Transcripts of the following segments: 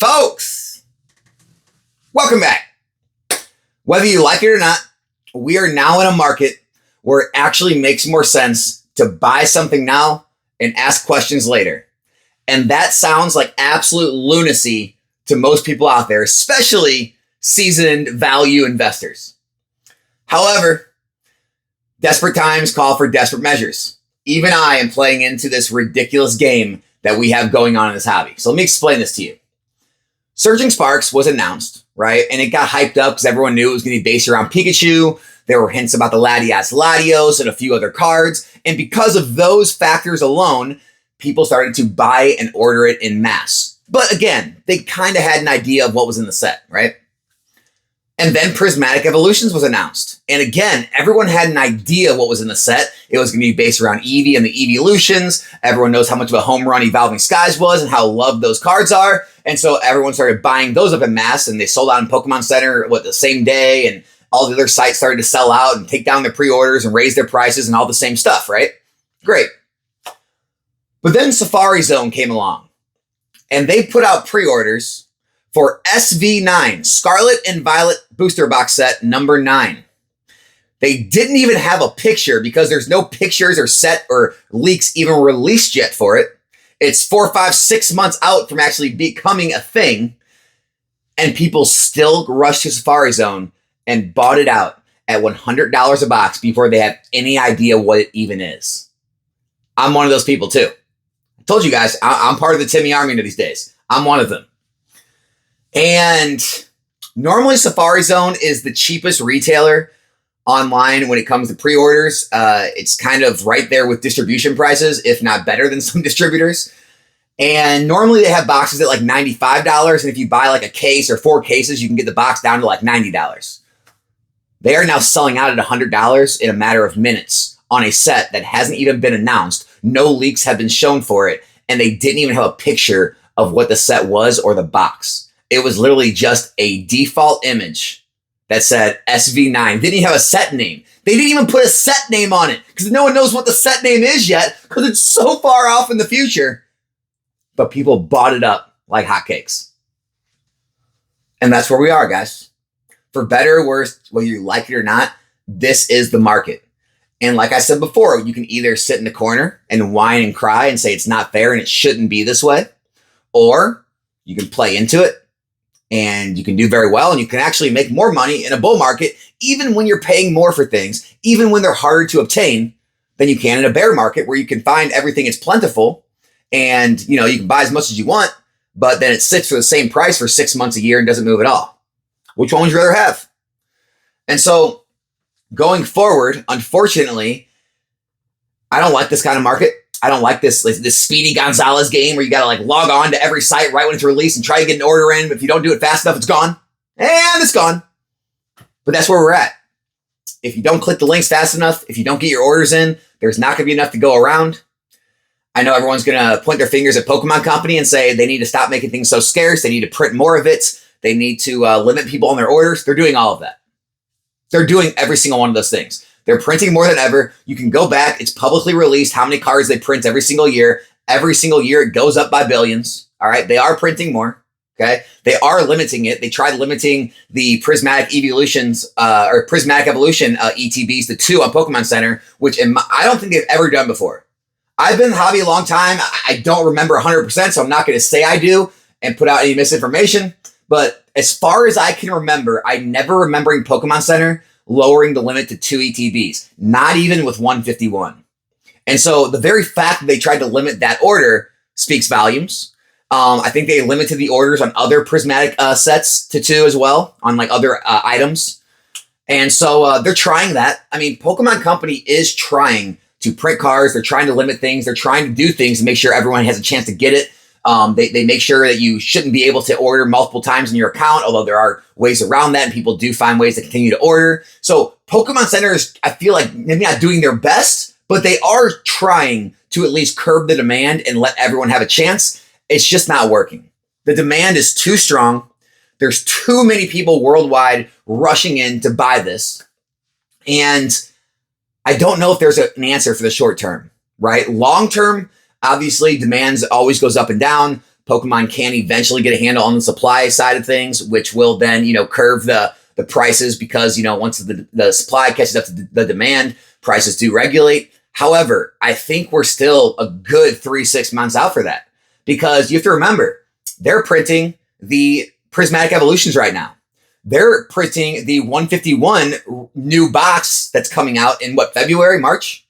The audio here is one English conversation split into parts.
Folks, welcome back. Whether you like it or not, we are now in a market where it actually makes more sense to buy something now and ask questions later. And that sounds like absolute lunacy to most people out there, especially seasoned value investors. However, desperate times call for desperate measures. Even I am playing into this ridiculous game that we have going on in this hobby. So let me explain this to you. Surging Sparks was announced, right? And it got hyped up because everyone knew it was going to be based around Pikachu. There were hints about the Latias Latios and a few other cards. And because of those factors alone, people started to buy and order it in mass. But again, they kind of had an idea of what was in the set, right? And then Prismatic Evolutions was announced. And again, everyone had an idea of what was in the set. It was going to be based around Eevee and the Evolutions. Everyone knows how much of a home run Evolving Skies was and how loved those cards are. And so everyone started buying those up in mass, and they sold out in Pokemon Center, the same day, and all the other sites started to sell out and take down their pre-orders and raise their prices and all the same stuff, right? Great. But then Safari Zone came along, and they put out pre-orders for SV9, Scarlet and Violet Booster Box Set number 9. They didn't even have a picture because there's no pictures or set or leaks even released yet for it. It's 4, 5, 6 months out from actually becoming a thing, and people still rushed to Safari Zone and bought it out at $100 a box before they have any idea what it even is. I'm one of those people too. I told you guys, I'm part of the Timmy Army these days. I'm one of them. And normally Safari Zone is the cheapest retailer online when it comes to pre-orders. It's kind of right there with distribution prices, if not better than some distributors. And normally they have boxes at like $95. And if you buy like a case or 4 cases, you can get the box down to like $90. They are now selling out at $100 in a matter of minutes on a set that hasn't even been announced. No leaks have been shown for it. And they didn't even have a picture of what the set was or the box. It was literally just a default image that said SV9. Didn't even have a set name. They didn't even put a set name on it because no one knows what the set name is yet because it's so far off in the future. But people bought it up like hotcakes. And that's where we are, guys. For better or worse, whether you like it or not, this is the market. And like I said before, you can either sit in the corner and whine and cry and say it's not fair and it shouldn't be this way, or you can play into it. And you can do very well, and you can actually make more money in a bull market, even when you're paying more for things, even when they're harder to obtain than you can in a bear market where you can find everything is plentiful and you can buy as much as you want, but then it sits for the same price for 6 months a year and doesn't move at all. Which one would you rather have? And so going forward, unfortunately, I don't like this kind of market. I don't like this Speedy Gonzalez game where you got to log on to every site right when it's released and try to get an order in. But if you don't do it fast enough, it's gone. And it's gone. But that's where we're at. If you don't click the links fast enough, if you don't get your orders in, there's not going to be enough to go around. I know everyone's going to point their fingers at Pokemon Company and say they need to stop making things so scarce. They need to print more of it. They need to limit people on their orders. They're doing all of that. They're doing every single one of those things. They're printing more than ever. You can go back. It's publicly released how many cards they print every single year. Every single year, it goes up by billions. All right. They are printing more. Okay. They are limiting it. They tried limiting the Prismatic Evolutions or Prismatic Evolution ETBs to 2 on Pokemon Center, which I don't think they've ever done before. I've been in the hobby a long time. I don't remember 100%, so I'm not going to say I do and put out any misinformation. But as far as I can remember, I never remembering Pokemon Center lowering the limit to 2 ETBs, not even with 151. And so the very fact that they tried to limit that order speaks volumes. I think they limited the orders on other prismatic sets to 2 as well, on other items. And so they're trying that. I mean, Pokemon Company is trying to print cards. They're trying to limit things. They're trying to do things to make sure everyone has a chance to get it. They make sure that you shouldn't be able to order multiple times in your account, although there are ways around that and people do find ways to continue to order. So Pokemon Center is, I feel like, maybe not doing their best, but they are trying to at least curb the demand and let everyone have a chance. It's just not working. The demand is too strong. There's too many people worldwide rushing in to buy this. And I don't know if there's an answer for the short term, right? Long term, obviously, demand always goes up and down. Pokemon can eventually get a handle on the supply side of things, which will then, curve the prices because, once the supply catches up to the demand, prices do regulate. However, I think we're still a good 3-6 months out for that because you have to remember, they're printing the Prismatic Evolutions right now. They're printing the 151 new box that's coming out in February, March?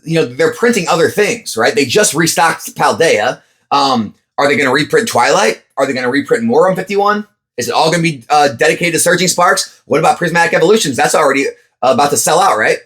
They're printing other things, right? They just restocked Paldea. Are they going to reprint Twilight? Are they going to reprint more 151? Is it all going to be dedicated to Surging Sparks? What about Prismatic Evolutions? That's already about to sell out, right?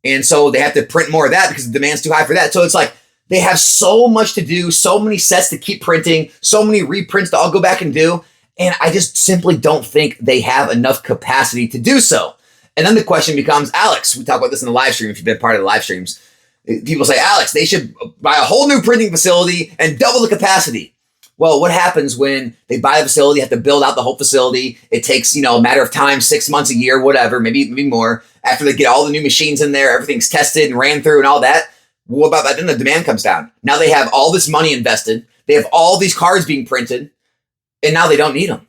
And so they have to print more of that because the demand's too high for that. So it's like they have so much to do, so many sets to keep printing, so many reprints to all go back and do. And I just simply don't think they have enough capacity to do so. And then the question becomes, Alex, we talk about this in the live stream if you've been part of the live streams. People say, Alex, they should buy a whole new printing facility and double the capacity. Well, what happens when they buy a facility, have to build out the whole facility? It takes, a matter of time, 6 months, a year, whatever, maybe more. After they get all the new machines in there, everything's tested and ran through and all that. What about that? Then the demand comes down. Now they have all this money invested. They have all these cards being printed, and now they don't need them,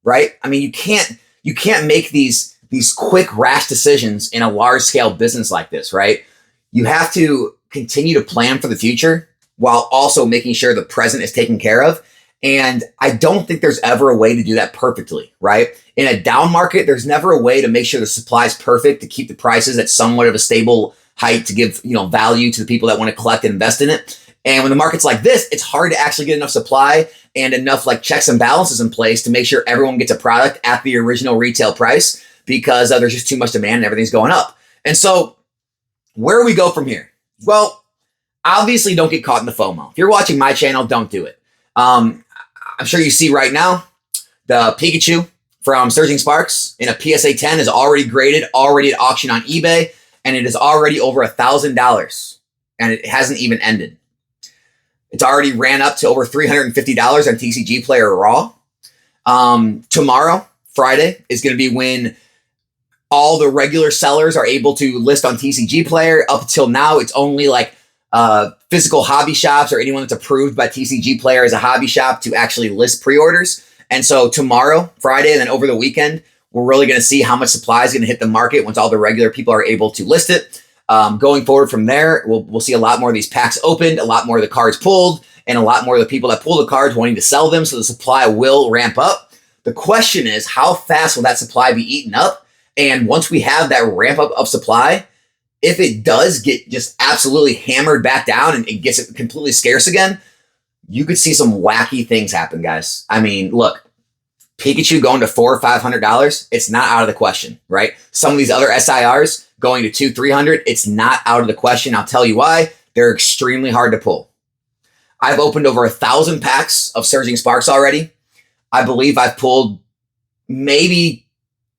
right? I mean, you can't make these quick, rash decisions in a large-scale business like this, right? You have to continue to plan for the future while also making sure the present is taken care of. And I don't think there's ever a way to do that perfectly, right? In a down market, there's never a way to make sure the supply is perfect to keep the prices at somewhat of a stable height to give, value to the people that want to collect and invest in it. And when the market's like this, it's hard to actually get enough supply and enough checks and balances in place to make sure everyone gets a product at the original retail price because there's just too much demand and everything's going up. And so where do we go from here? Well, obviously don't get caught in the FOMO. If you're watching my channel, don't do it. I'm sure you see right now, the Pikachu from Surging Sparks in a PSA 10 is already graded, already at auction on eBay, and it is already over $1,000, and it hasn't even ended. It's already ran up to over $350 on TCG Player Raw. Tomorrow, Friday, is going to be when all the regular sellers are able to list on TCG Player. Up until now, it's only physical hobby shops or anyone that's approved by TCG Player as a hobby shop to actually list pre-orders. And so tomorrow, Friday, and then over the weekend, we're really going to see how much supply is going to hit the market once all the regular people are able to list it. Going forward from there, we'll see a lot more of these packs opened, a lot more of the cards pulled, and a lot more of the people that pull the cards wanting to sell them. So the supply will ramp up. The question is, how fast will that supply be eaten up? And once we have that ramp up of supply, if it does get just absolutely hammered back down and it gets completely scarce again, you could see some wacky things happen, guys. I mean, look, Pikachu going to $400 or $500, it's not out of the question, right? Some of these other SIRs going to $200-$300, it's not out of the question. I'll tell you why. They're extremely hard to pull. I've opened over 1,000 packs of Surging Sparks already. I believe I've pulled maybe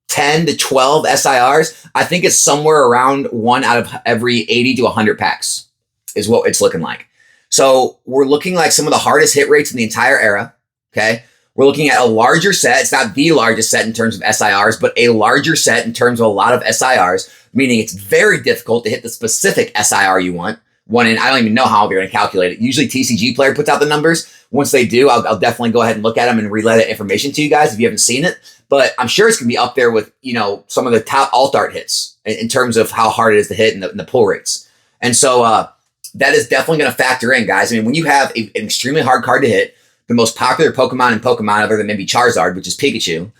10 to 12 SIRs. I think it's somewhere around 1 out of every 80 to 100 packs is what it's looking like. So we're looking like some of the hardest hit rates in the entire era, okay? We're looking at a larger set. It's not the largest set in terms of SIRs, but a larger set in terms of a lot of SIRs, meaning it's very difficult to hit the specific SIR you want. I don't even know how they're going to calculate it. Usually TCG Player puts out the numbers. Once they do, I'll definitely go ahead and look at them and relay that information to you guys if you haven't seen it. But I'm sure it's going to be up there with, some of the top alt art hits in terms of how hard it is to hit and the pull rates. And so that is definitely going to factor in, guys. I mean, when you have an extremely hard card to hit, the most popular Pokemon in Pokemon, other than maybe Charizard, which is Pikachu,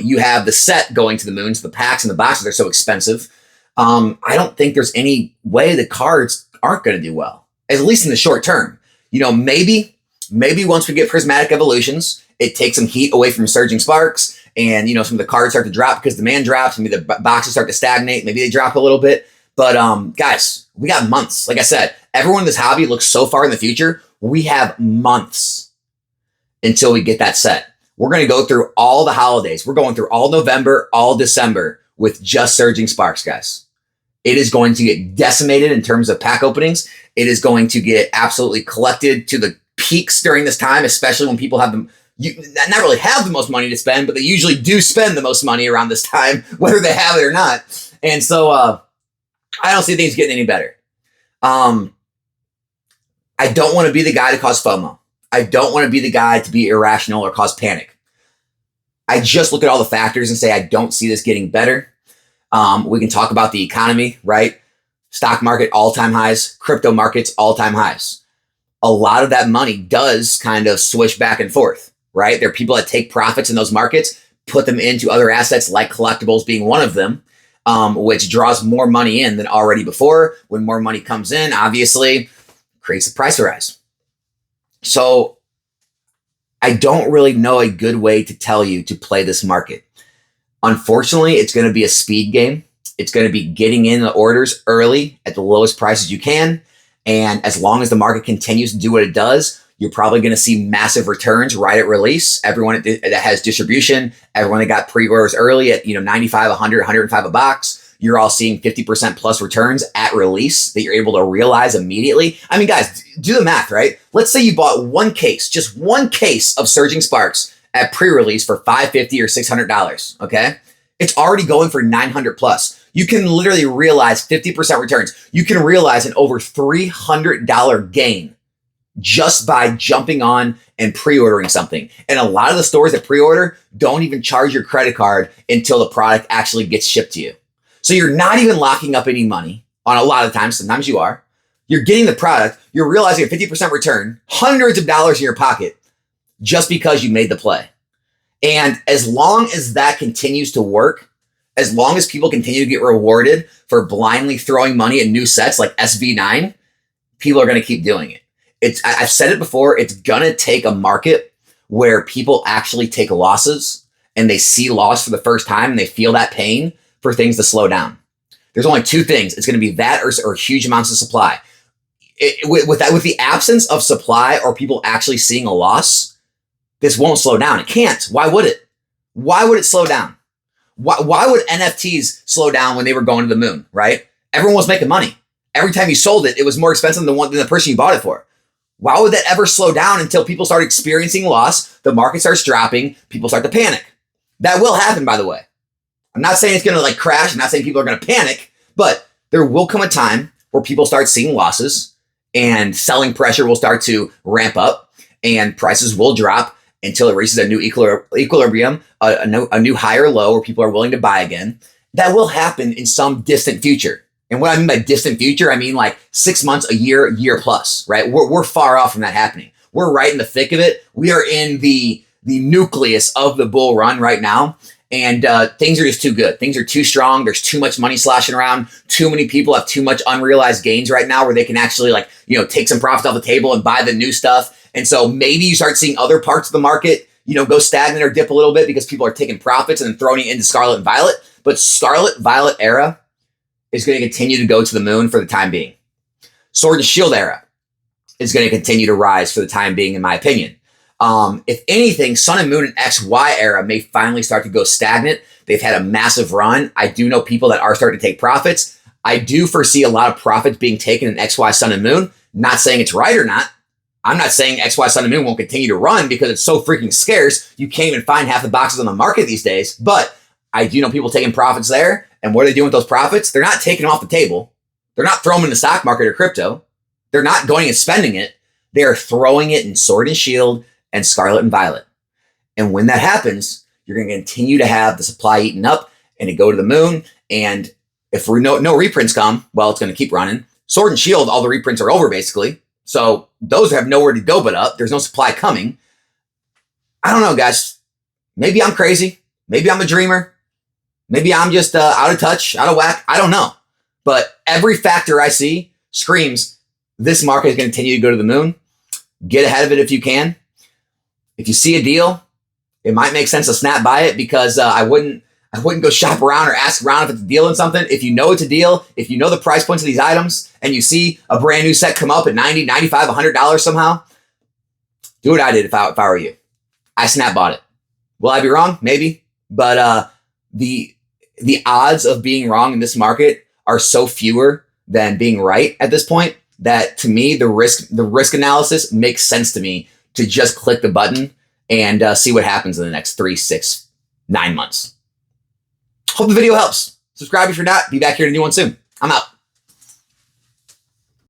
you have the set going to the moon, so the packs and the boxes are so expensive. I don't think there's any way the cards aren't going to do well, at least in the short term. Maybe once we get Prismatic Evolutions, it takes some heat away from Surging Sparks, and some of the cards start to drop because demand drops. Maybe the boxes start to stagnate. Maybe they drop a little bit. But guys, we got months. Like I said, everyone in this hobby looks so far in the future. We have months until we get that set. We're going to go through all the holidays. We're going through all November, all December with just Surging Sparks, guys. It is going to get decimated in terms of pack openings. It is going to get absolutely collected to the peaks during this time, especially when people have them, not really have the most money to spend, but they usually do spend the most money around this time, whether they have it or not. And so I don't see things getting any better. I don't want to be the guy to cause FOMO. I don't want to be the guy to be irrational or cause panic. I just look at all the factors and say, I don't see this getting better. We can talk about the economy, right? Stock market, all-time highs, crypto markets, all-time highs. A lot of that money does kind of swish back and forth, right? There are people that take profits in those markets, put them into other assets like collectibles being one of them, which draws more money in than already before. When more money comes in, obviously, creates a price rise. So I don't really know a good way to tell you to play this market. Unfortunately, it's going to be a speed game. It's going to be getting in the orders early at the lowest prices you can. And as long as the market continues to do what it does, you're probably going to see massive returns right at release. Everyone that has distribution, everyone that got pre-orders early at 95, 100, 105 a box, you're all seeing 50% plus returns at release that you're able to realize immediately. I mean, guys, do the math, right? Let's say you bought one case, just one case of Surging Sparks at pre-release for $550 or $600, okay? It's already going for 900 plus. You can literally realize 50% returns. You can realize an over $300 gain just by jumping on and pre-ordering something. And a lot of the stores that pre-order don't even charge your credit card until the product actually gets shipped to you. So you're not even locking up any money on a lot of times. Sometimes you are. You're getting the product. You're realizing a 50% return, hundreds of dollars in your pocket just because you made the play. And as long as that continues to work, as long as people continue to get rewarded for blindly throwing money at new sets like SV9, people are going to keep doing it. I've said it before, it's going to take a market where people actually take losses and they see loss for the first time and they feel that pain for things to slow down. There's only two things. It's going to be that or huge amounts of supply. With the absence of supply or people actually seeing a loss, this won't slow down. It can't. Why would it? Why would it slow down? Why would NFTs slow down when they were going to the moon, right? Everyone was making money. Every time you sold it, it was more expensive than the person you bought it for. Why would that ever slow down until people start experiencing loss, the market starts dropping, people start to panic? That will happen, by the way. I'm not saying it's going to crash. I'm not saying people are going to panic, but there will come a time where people start seeing losses and selling pressure will start to ramp up and prices will drop until it reaches a new equilibrium, a new higher low where people are willing to buy again. That will happen in some distant future. And what I mean by distant future, I mean 6 months, a year plus, right? We're far off from that happening. We're right in the thick of it. We are in the nucleus of the bull run right now. And things are just too good. Things are too strong. There's too much money sloshing around. Too many people have too much unrealized gains right now where they can actually take some profits off the table and buy the new stuff. And so maybe you start seeing other parts of the market, go stagnant or dip a little bit because people are taking profits and then throwing it into Scarlet and Violet. But Scarlet Violet era is going to continue to go to the moon for the time being. Sword and Shield era is going to continue to rise for the time being, in my opinion. If anything, Sun and Moon and XY era may finally start to go stagnant. They've had a massive run. I do know people that are starting to take profits. I do foresee a lot of profits being taken in XY Sun and Moon. Not saying it's right or not. I'm not saying XY Sun and Moon won't continue to run because it's so freaking scarce. You can't even find half the boxes on the market these days. But I do know people taking profits there. And what are they doing with those profits? They're not taking them off the table. They're not throwing them in the stock market or crypto. They're not going and spending it. They are throwing it in Sword and Shield and Scarlet and Violet. And when that happens, you're going to continue to have the supply eaten up and it go to the moon. And if no reprints come, well, it's going to keep running. Sword and Shield, all the reprints are over basically. So those have nowhere to go but up. There's no supply coming. I don't know, guys. Maybe I'm crazy. Maybe I'm a dreamer. Maybe I'm just out of touch, out of whack. I don't know. But every factor I see screams this market is going to continue to go to the moon. Get ahead of it if you can. If you see a deal, it might make sense to snap by it because I wouldn't go shop around or ask around if it's a deal in something. If you know it's a deal, if you know the price points of these items and you see a brand new set come up at $90, $95, $100 somehow, do what I did if I were you. I snap bought it. Will I be wrong? Maybe. But the odds of being wrong in this market are so fewer than being right at this point that to me, the risk analysis makes sense to me to just click the button and see what happens in the next 3, 6, 9 months. Hope the video helps. Subscribe if you're not. Be back here to a new one soon. I'm out.